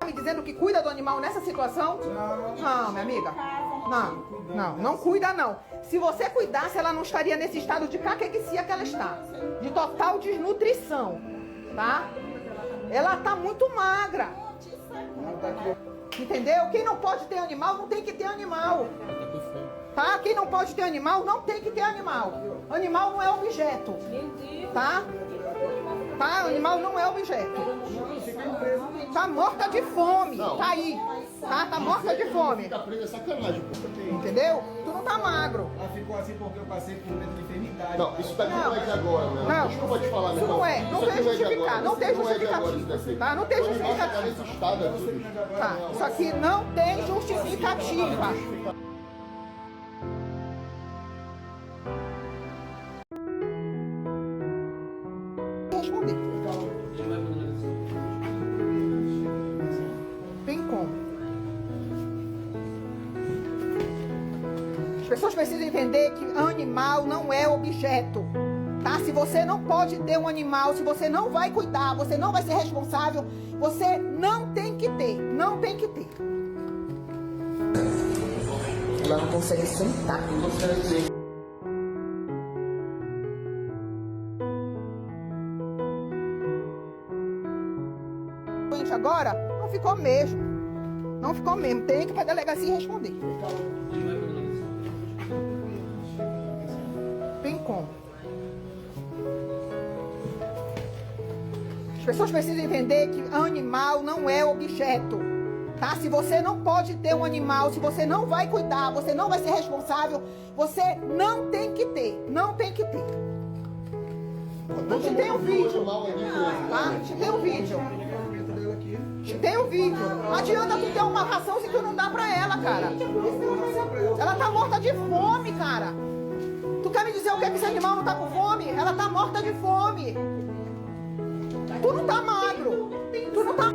me dizendo que cuida do animal nessa situação? Não, minha amiga. Não cuida não. Se você cuidasse, ela não estaria nesse estado de caquexia que ela está. De total desnutrição, tá? Ela tá muito magra. Entendeu? Quem não pode ter animal, não tem que ter animal. Tá? Quem não pode ter animal, não tem que ter animal. Animal não é objeto. Tá? Tá? Animal não é objeto. Tá morta de fome. Tá aí. Tá morta de fome. Entendeu? Tu não tá magro. Ela ficou assim porque eu passei por dentro de enfermidade. Não, isso daqui não é de agora, né? Não. Desculpa te falar, Isso não é. Não tem justificar. Não tem justificativo. justificativa. Tá? Não tem justificativa. Tá. Isso aqui não tem justificativa. Responder. Tem como. As pessoas precisam entender que animal não é objeto. Tá? Se você não pode ter um animal, se você não vai cuidar, você não vai ser responsável, você não tem que ter. Não tem que ter. Ela não consegue sentar. Agora, não ficou mesmo. Não ficou mesmo. Tem que ir pra delegacia responder. Tem como. As pessoas precisam entender que animal não é objeto. Tá? Se você não pode ter um animal, se você não vai cuidar, você não vai ser responsável, você não tem que ter. Não tem que ter. A gente tem um vídeo. Tá? A gente tem um vídeo. Tem um vídeo. Não adianta tu ter uma ração se tu não dá pra ela, cara. Ela tá morta de fome, cara. Tu quer me dizer o que é que esse animal não tá com fome? Ela tá morta de fome. Tu não tá magro. Tu não tá...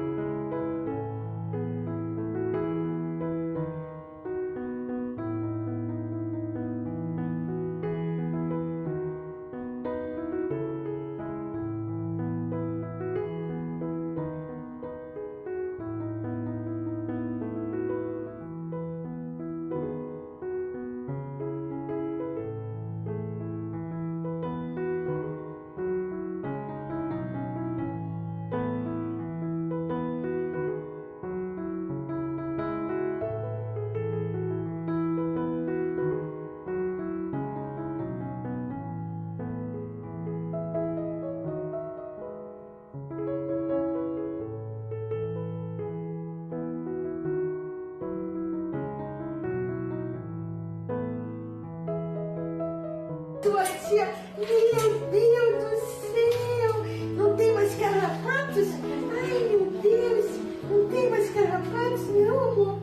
Sua tia, meu Deus do céu, não tem mais carrapatos? Ai, meu Deus, não tem mais carrapatos, não, amor?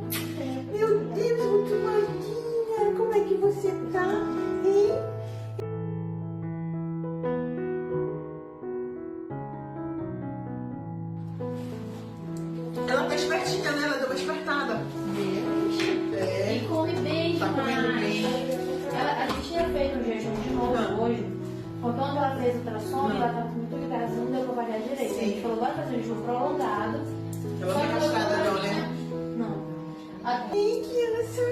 Meu Deus, muito magrinha, como é que você tá, hein? Ela tá espertinha, né? Ela deu uma espertada. E come bem Tá comendo bem. A gente tinha feito um jejum de novo hoje, porque quando ela fez o ultrassom, ela estava muito ligada, não deu pra avaliar direito. A gente falou, vai fazer um jejum prolongado. Ela não é castrada não, né? Não. Ai, criança,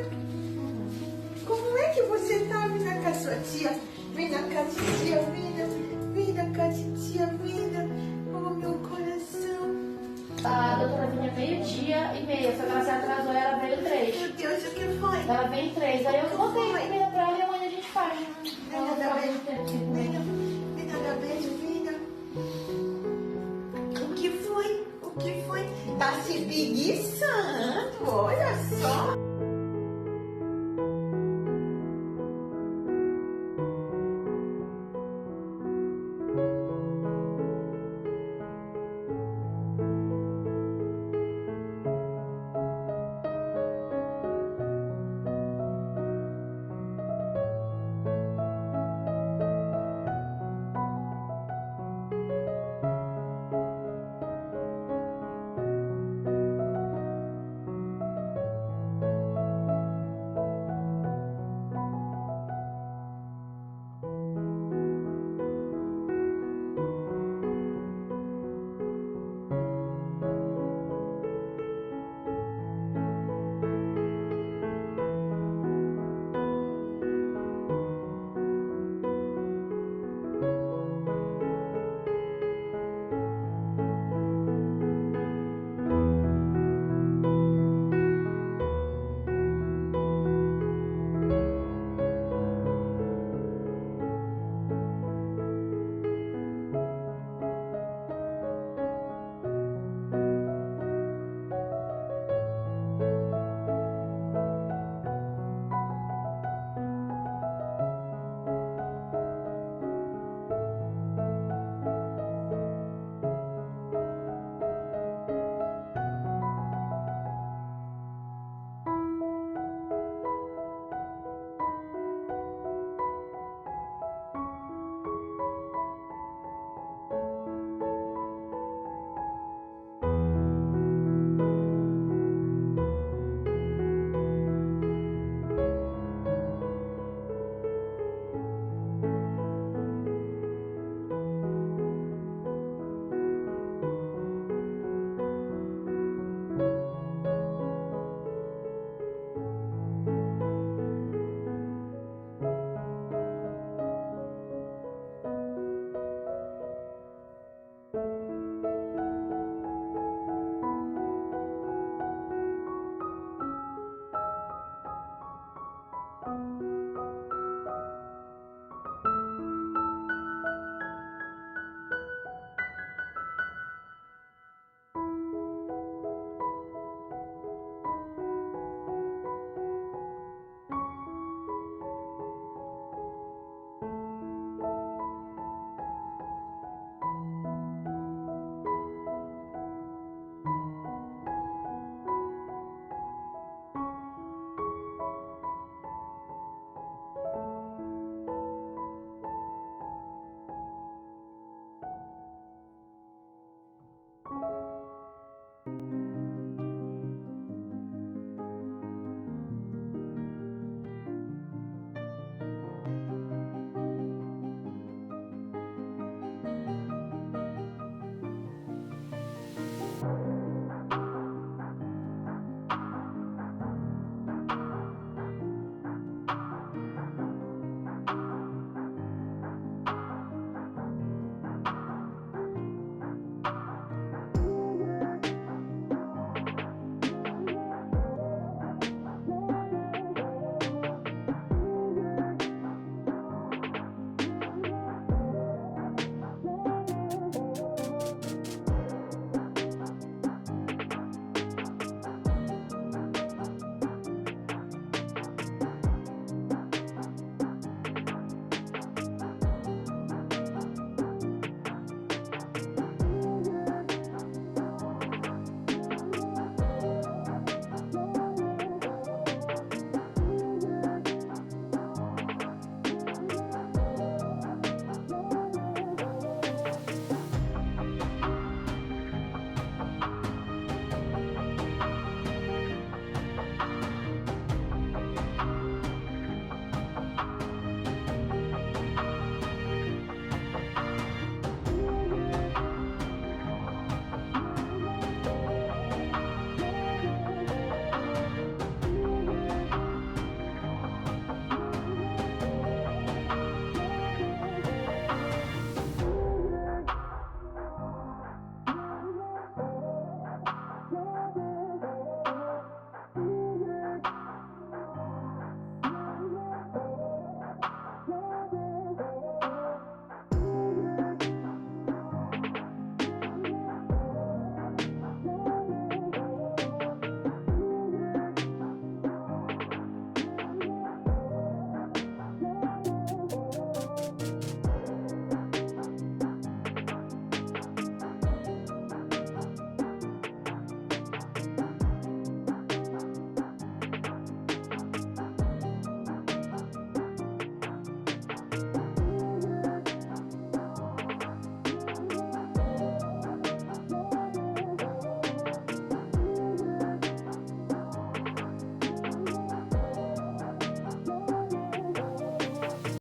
como é que você tá? Vem cá com a sua tia, vem cá, titia, vem cá, titia, oh meu coração. A doutora vinha meio-dia e meia, só que ela se atrasou e ela veio 3. Meu Deus, o que foi? Ela vem 3, aí eu botei a comida pra ela e amanhã a gente faz. Venha dar beijo, venha dar beijo, venha. O que foi? Tá se preguiçando, olha só.